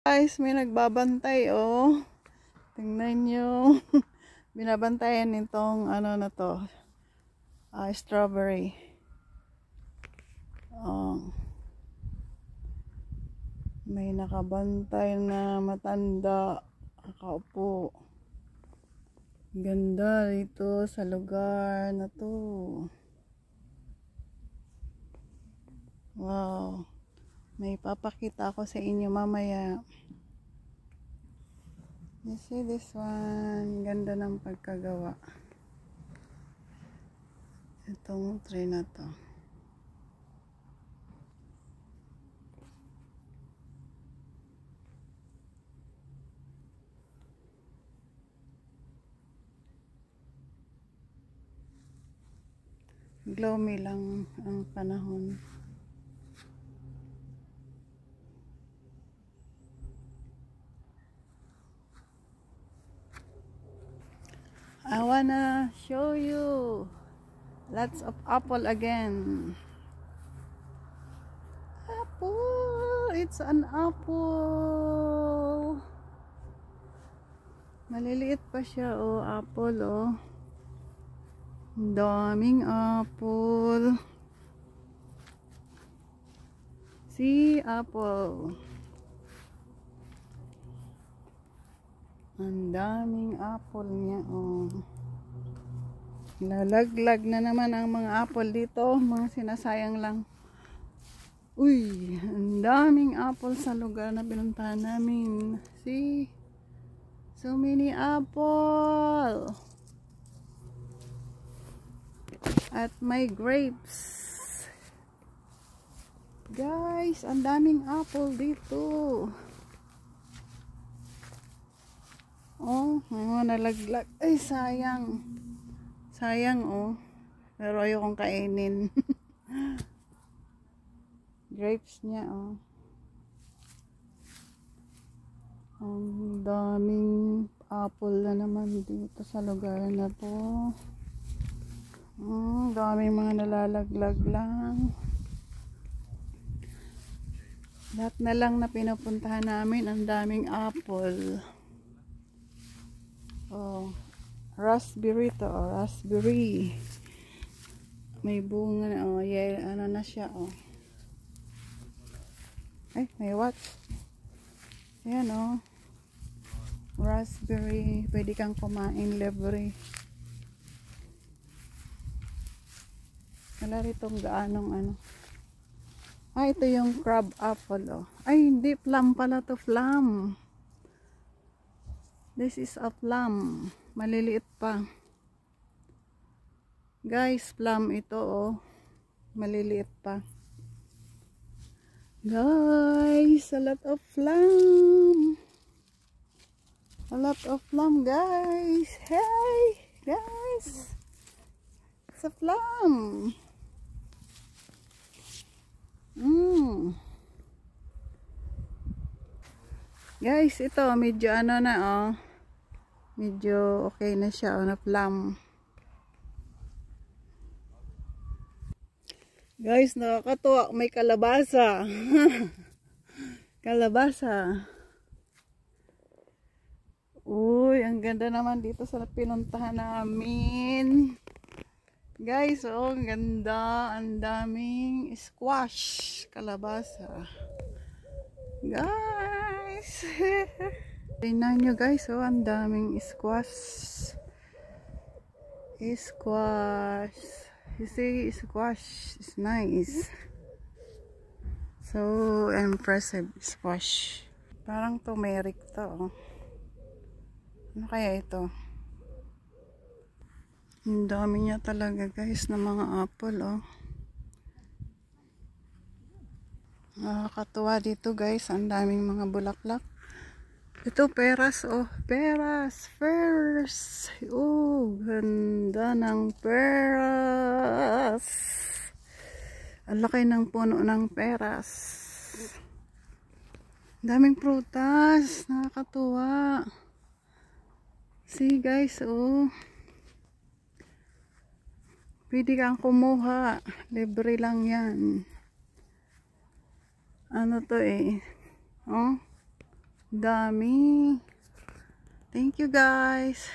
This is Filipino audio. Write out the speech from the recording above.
Guys, may nagbabantay oh. Tingnan nyo. Binabantayan nitong ano na to. Strawberry. Oh. May nakabantay na matanda. Nakaupo. Ganda dito sa lugar na to. Wow. May papakita ako sa inyo mamaya. You see this one? Ganda ng pagkagawa. Itong tree na to. Gloomy lang ang panahon. I wanna show you lots of apple again. Apple! It's an apple. Maliliit pa siya oh, apple oh. Daming apple. See, apple. Ang daming apple niya oh. Lalaglag na naman ang mga apple dito, mga sinasayang lang. Uy, ang daming apple sa lugar na pinuntahan namin. See? So many apple. At may grapes. Guys, ang daming apple dito. Oh, may mga nalaglag. Ay, sayang. Sayang, oh. Pero ayokong kainin. Grapes niya, oh. Ang daming apple na naman dito sa lugar na to. Daming mga nalalaglag lang. Lahat na lang na pinupuntahan namin, ang daming apple. Oh, raspberry to, oh, raspberry. May bunga na, oh, yeah, ano na siya, oh. Ay, may what? Ayan, oh. Raspberry, pwede kang kumain, libre. Wala ritong gaanong ano. Ah, ito yung crab apple, oh. Ay, hindi, plum pala to, plum. This is a plum. Maliliit pa. Guys, plum ito, oh. Maliliit pa. Guys, a lot of plum. A lot of plum, guys. Hey, guys. It's a plum. Guys, ito medyo ano na oh. Medyo okay na siya oh, na plum. Guys, nakakatuwa, may kalabasa. Kalabasa. Uy, ang ganda naman dito sa pinuntahan namin. Guys, oh, ang ganda. Ang daming squash. Kalabasa. Guys. Tingnan nyo guys, oh, ang daming squash. Squash. You see, squash is nice. So impressive, squash. Parang turmeric to, oh. Ano kaya ito? Ang dami niya talaga guys na mga apple, oh. Nakakatuwa dito guys, ang daming mga bulaklak. Ito peras, oh, peras, peras. Oh, ganda ng peras. Ang laki ng puno ng peras. Daming prutas, nakakatuwa. See guys, oh. Pwede kang kumuha, libre lang yan. Ano to eh, oh. Dami. Thank you guys.